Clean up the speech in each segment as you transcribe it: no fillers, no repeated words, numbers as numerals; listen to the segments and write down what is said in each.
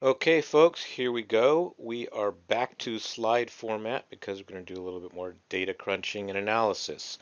Okay, folks, here we go. We are back to slide format because we're going to do a little bit more data crunching and analysis.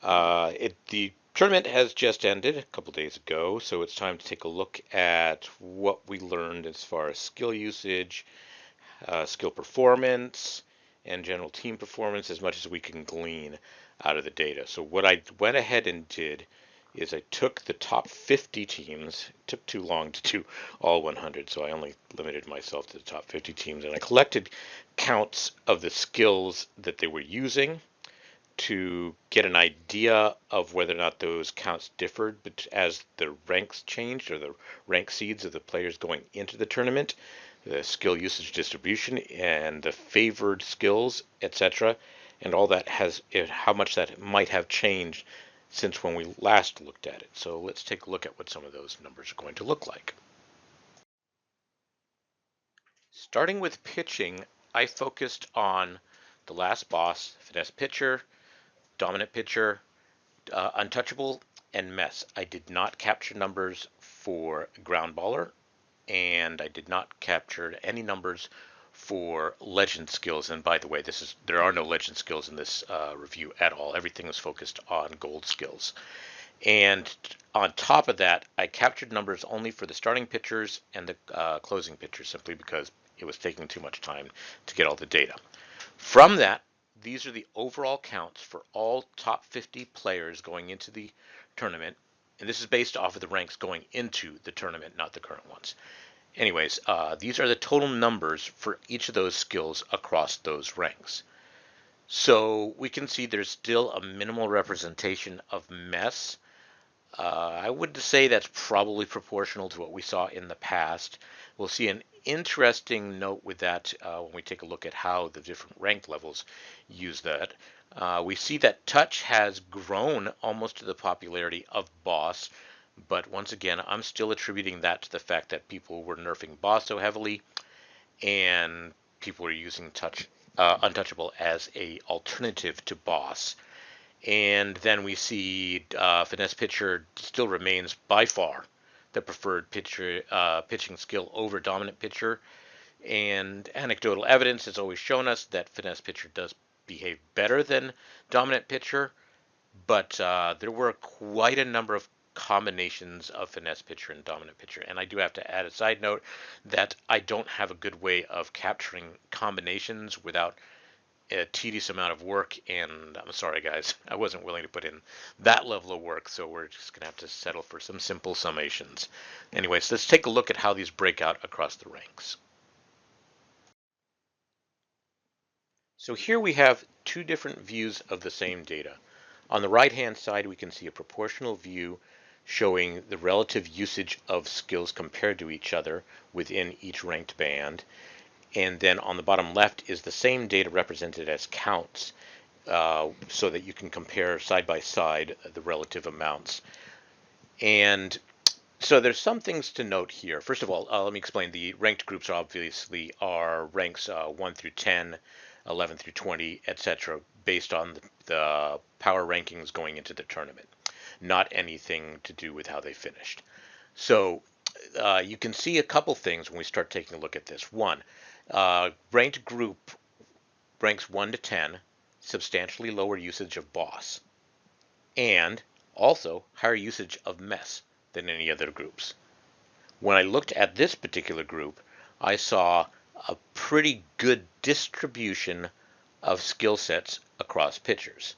The tournament has just ended a couple days ago, so it's time to take a look at what we learned as far as skill usage, skill performance, and general team performance as much as we can glean out of the data. So what I went ahead and did is I took the top 50 teams. It took too long to do all 100, so I only limited myself to the top 50 teams, and I collected counts of the skills that they were using to get an idea of whether or not those counts differed as the ranks changed, or the rank seeds of the players going into the tournament, the skill usage distribution and the favored skills, etc. And all that how much that might have changed since when we last looked at it. So let's take a look at what some of those numbers are going to look like. Starting with pitching, I focused on the last boss, finesse pitcher, dominant pitcher, untouchable, and mess. I did not capture numbers for ground baller, and I did not capture any numbers for legend skills. And by the way, there are no legend skills in this review at all. Everything was focused on gold skills. And on top of that, I captured numbers only for the starting pitchers and the closing pitchers, simply because it was taking too much time to get all the data. From that, these are the overall counts for all top 50 players going into the tournament. And this is based off of the ranks going into the tournament, not the current ones. Anyways, these are the total numbers for each of those skills across those ranks. So we can see there's still a minimal representation of mess. I would say that's probably proportional to what we saw in the past. We'll see an interesting note with that when we take a look at how the different rank levels use that. We see that touch has grown almost to the popularity of boss, but once again, I'm still attributing that to the fact that people were nerfing boss so heavily, and people were using untouchable as a alternative to boss. And then we see finesse pitcher still remains by far the preferred pitching skill over dominant pitcher. And anecdotal evidence has always shown us that finesse pitcher does behave better than dominant pitcher, but there were quite a number of combinations of finesse pitcher and dominant pitcher. And I do have to add a side note that I don't have a good way of capturing combinations without a tedious amount of work, and I'm sorry guys, I wasn't willing to put in that level of work, so we're just gonna have to settle for some simple summations. Anyways, let's take a look at how these break out across the ranks. So here we have two different views of the same data. On the right hand side, we can see a proportional view showing the relative usage of skills compared to each other within each ranked band. And then on the bottom left is the same data represented as counts, so that you can compare side by side the relative amounts. And so there's some things to note here. First of all, let me explain. The ranked groups obviously are ranks 1 through 10, 11 through 20, etc., based on the power rankings going into the tournament, not anything to do with how they finished. So you can see a couple things when we start taking a look at this. One, ranked group ranks 1 to 10, substantially lower usage of boss, and also higher usage of mess than any other groups. When I looked at this particular group, I saw a pretty good distribution of skill sets across pitchers.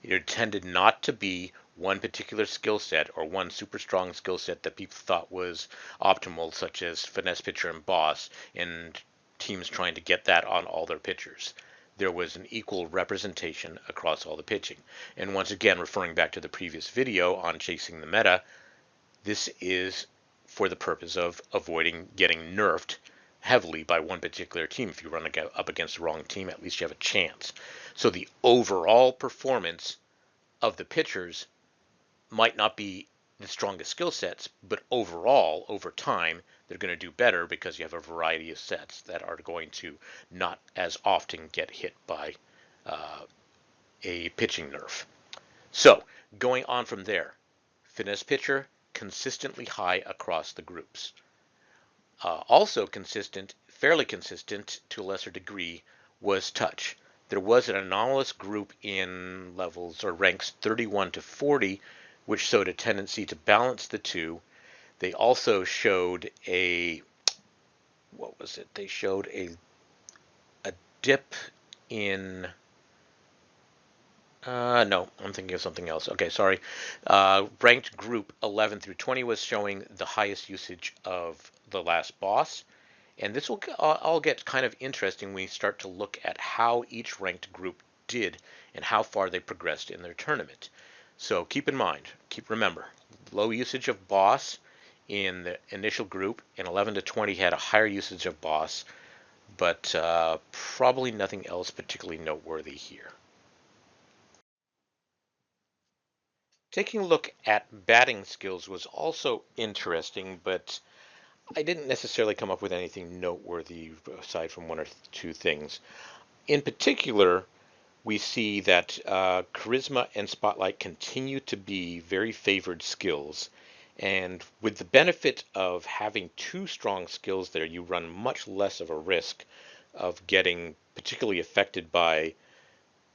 It tended not to be one particular skill set or one super strong skill set that people thought was optimal, such as finesse pitcher and boss, and teams trying to get that on all their pitchers. There was an equal representation across all the pitching. And once again, referring back to the previous video on chasing the meta, this is for the purpose of avoiding getting nerfed heavily by one particular team. If you run up against the wrong team, at least you have a chance. So the overall performance of the pitchers might not be the strongest skill sets, but overall, over time, they're going to do better because you have a variety of sets that are going to not as often get hit by a pitching nerf. So, going on from there, finesse pitcher consistently high across the groups. Also consistent, fairly consistent to a lesser degree, was touch. There was an anomalous group in levels or ranks 31 to 40, which showed a tendency to balance the two. They also showed what was it? They showed a dip in, no, I'm thinking of something else. Okay, sorry. Ranked group 11 through 20 was showing the highest usage of the last boss. And this will all get kind of interesting when we start to look at how each ranked group did and how far they progressed in their tournament. So keep in mind, remember, low usage of boss in the initial group, and 11 to 20 had a higher usage of boss, but probably nothing else particularly noteworthy here. Taking a look at batting skills was also interesting, but I didn't necessarily come up with anything noteworthy aside from one or two things. In particular, we see that charisma and spotlight continue to be very favored skills. And with the benefit of having two strong skills there, you run much less of a risk of getting particularly affected by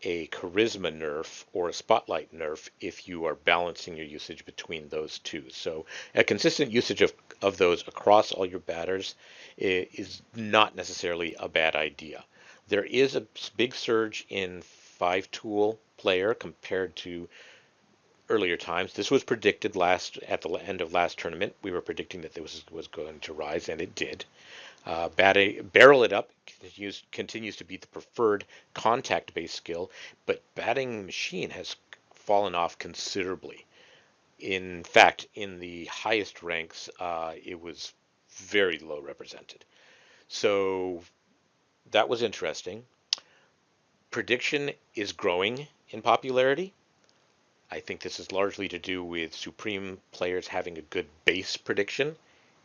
a charisma nerf or a spotlight nerf if you are balancing your usage between those two. So a consistent usage of those across all your batters is not necessarily a bad idea. There is a big surge in 5-tool player compared to earlier times. This was predicted at the end of last tournament. We were predicting that this was going to rise, and it did. Barrel it up continues to be the preferred contact-based skill, but batting machine has fallen off considerably. In fact, in the highest ranks, it was very low represented. So that was interesting. Prediction is growing in popularity. I think this is largely to do with Supreme players having a good base prediction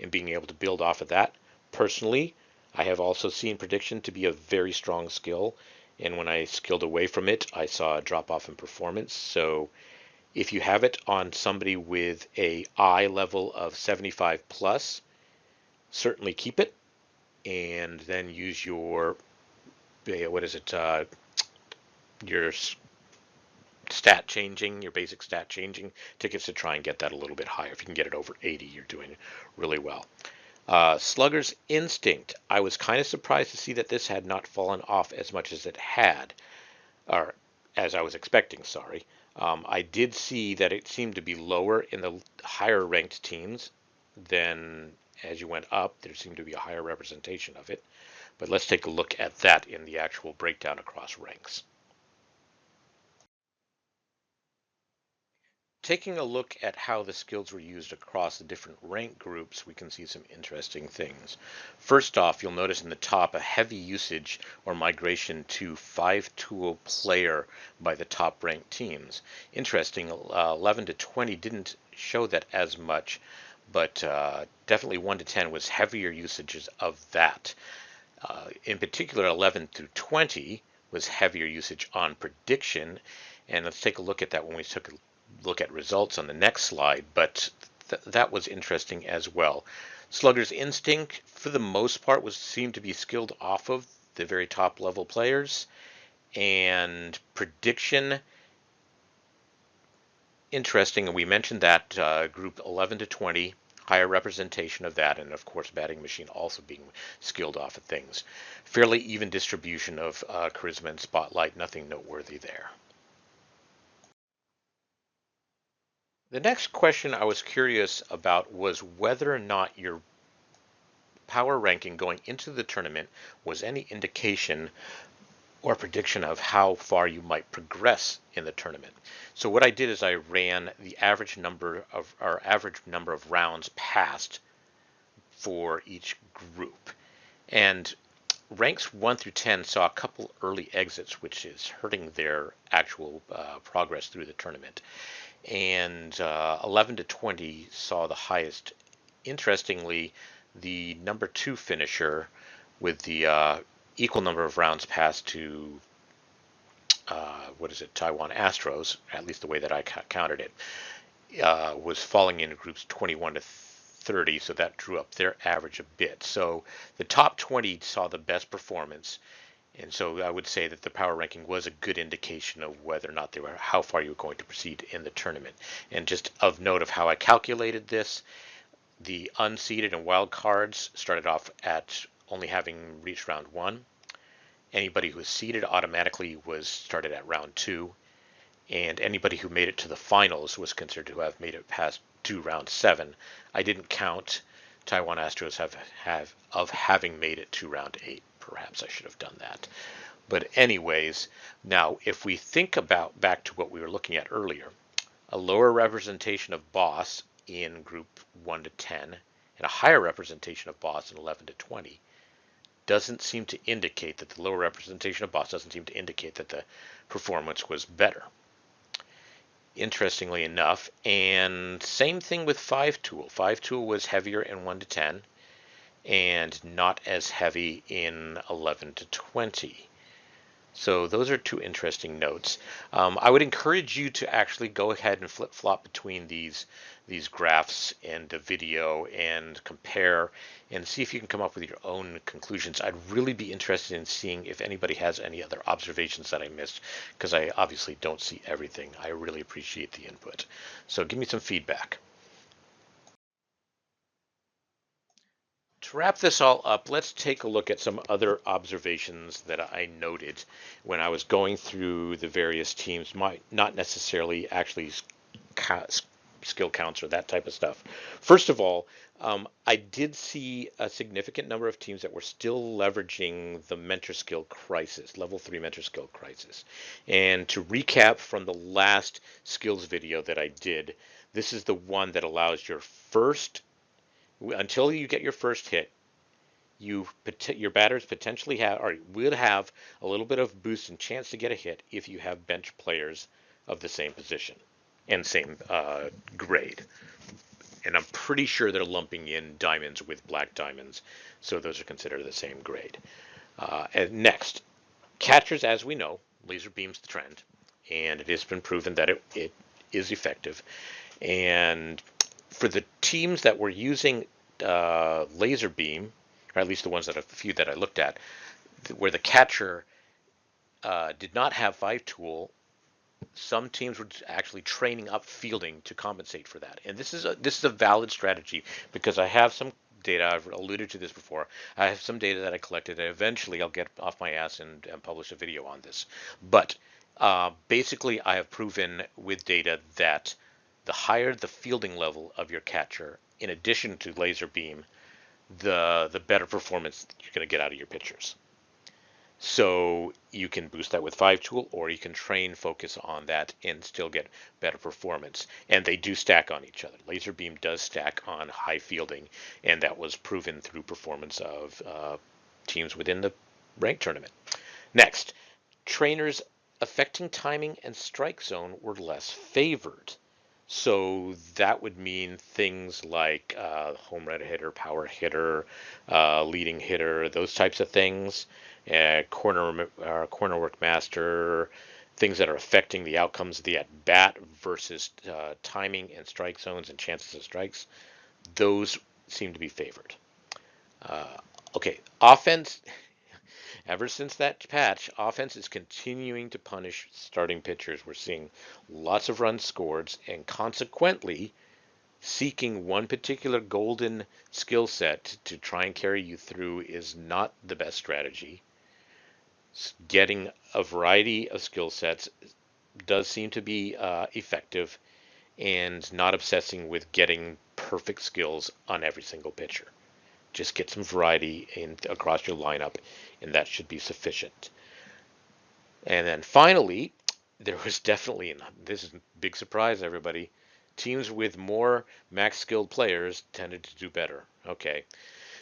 and being able to build off of that. Personally, I have also seen prediction to be a very strong skill, and when I skilled away from it, I saw a drop off in performance. So if you have it on somebody with a I level of 75 plus, certainly keep it, and then use your what is it? Your your basic stat changing tickets to try and get that a little bit higher. If you can get it over 80, you're doing really well. Slugger's Instinct. I was kind of surprised to see that this had not fallen off as much as it had, or as I was expecting, sorry. I did see that it seemed to be lower in the higher ranked teams than as you went up. There seemed to be a higher representation of it. But let's take a look at that in the actual breakdown across ranks. Taking a look at how the skills were used across the different rank groups, we can see some interesting things. First off, you'll notice in the top a heavy usage or migration to 5-tool player by the top ranked teams. Interesting, 11 to 20 didn't show that as much, but definitely 1 to 10 was heavier usages of that. In particular, 11 through 20 was heavier usage on prediction, and let's take a look at that when we took a look at results on the next slide, but that was interesting as well. Slugger's Instinct, for the most part, seemed to be skilled off of the very top level players, and prediction, interesting, and we mentioned that group 11 to 20, higher representation of that, and of course batting machine also being skilled off of things. Fairly even distribution of charisma and spotlight, nothing noteworthy there. The next question I was curious about was whether or not your power ranking going into the tournament was any indication or prediction of how far you might progress in the tournament. So what I did is I ran the average number of rounds passed for each group. And ranks 1 through 10 saw a couple early exits, which is hurting their actual progress through the tournament. And 11 to 20 saw the highest. Interestingly, the number 2 finisher with the equal number of rounds passed to Taiwan Astros, at least the way that I counted it, was falling into groups 21 to 30, so that drew up their average a bit. So the top 20 saw the best performance, and so I would say that the power ranking was a good indication of whether or not they were, how far you were going to proceed in the tournament. And just of note of how I calculated this, the unseeded and wild cards started off at only having reached round 1. Anybody who was seeded automatically was started at round 2, and anybody who made it to the finals was considered to have made it past to round 7. I didn't count Taiwan Astros of having made it to round 8. Perhaps I should have done that. But anyways, now if we think about back to what we were looking at earlier, a lower representation of boss in group 1 to 10 and a higher representation of boss in 11 to 20 doesn't seem to indicate that the lower representation of boss doesn't seem to indicate that the performance was better. Interestingly enough, and same thing with 5 tool. 5 tool was heavier in 1 to 10 and not as heavy in 11 to 20. So those are two interesting notes. I would encourage you to actually go ahead and flip-flop between these graphs and the video and compare and see if you can come up with your own conclusions. I'd really be interested in seeing if anybody has any other observations that I missed, because I obviously don't see everything. I really appreciate the input. So give me some feedback. To wrap this all up, let's take a look at some other observations that I noted when I was going through the various teams, not necessarily actually skill counts or that type of stuff. First of all, I did see a significant number of teams that were still leveraging the mentor skill crisis, level 3 mentor skill crisis. And to recap from the last skills video that I did, this is the one that allows your first, until you get your first hit, your batters potentially have or will have a little bit of boost and chance to get a hit if you have bench players of the same position and same grade. And I'm pretty sure they're lumping in diamonds with black diamonds, so those are considered the same grade. And next, catchers, as we know, laser beam's the trend, and it has been proven that it is effective. And for the teams that were using laser beam, or at least the ones that a few that I looked at, where the catcher did not have 5 tool, some teams were actually training up fielding to compensate for that. And this is a valid strategy, because I have some data. I've alluded to this before. I have some data that I collected, and eventually I'll get off my ass and publish a video on this. But basically, I have proven with data that the higher the fielding level of your catcher, in addition to laser beam, the better performance you're going to get out of your pitchers. So you can boost that with 5 tool, or you can focus on that and still get better performance. And they do stack on each other. Laser beam does stack on high fielding, and that was proven through performance of teams within the ranked tournament. Next, trainers affecting timing and strike zone were less favored. So that would mean things like home run hitter, power hitter, leading hitter, those types of things, corner work master, things that are affecting the outcomes of the at bat versus timing and strike zones and chances of strikes. Those seem to be favored. Okay, offense. Ever since that patch, offense is continuing to punish starting pitchers. We're seeing lots of runs scored, and consequently, seeking one particular golden skill set to try and carry you through is not the best strategy. Getting a variety of skill sets does seem to be effective, and not obsessing with getting perfect skills on every single pitcher. Just get some variety across your lineup, and that should be sufficient. And then finally, there was definitely, and this is a big surprise, everybody, teams with more max skilled players tended to do better. Okay,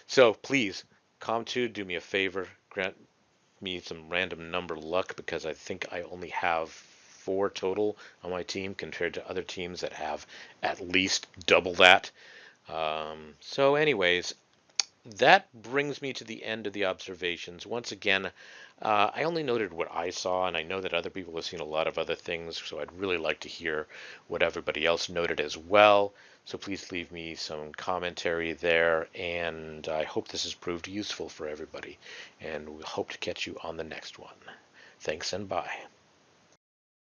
so please, Com2, do me a favor, grant me some random number luck, because I think I only have 4 total on my team compared to other teams that have at least double that. So anyways, that brings me to the end of the observations. Once again, I only noted what I saw, and I know that other people have seen a lot of other things, so I'd really like to hear what everybody else noted as well. So please leave me some commentary there, and I hope this has proved useful for everybody. And we hope to catch you on the next one. Thanks and bye.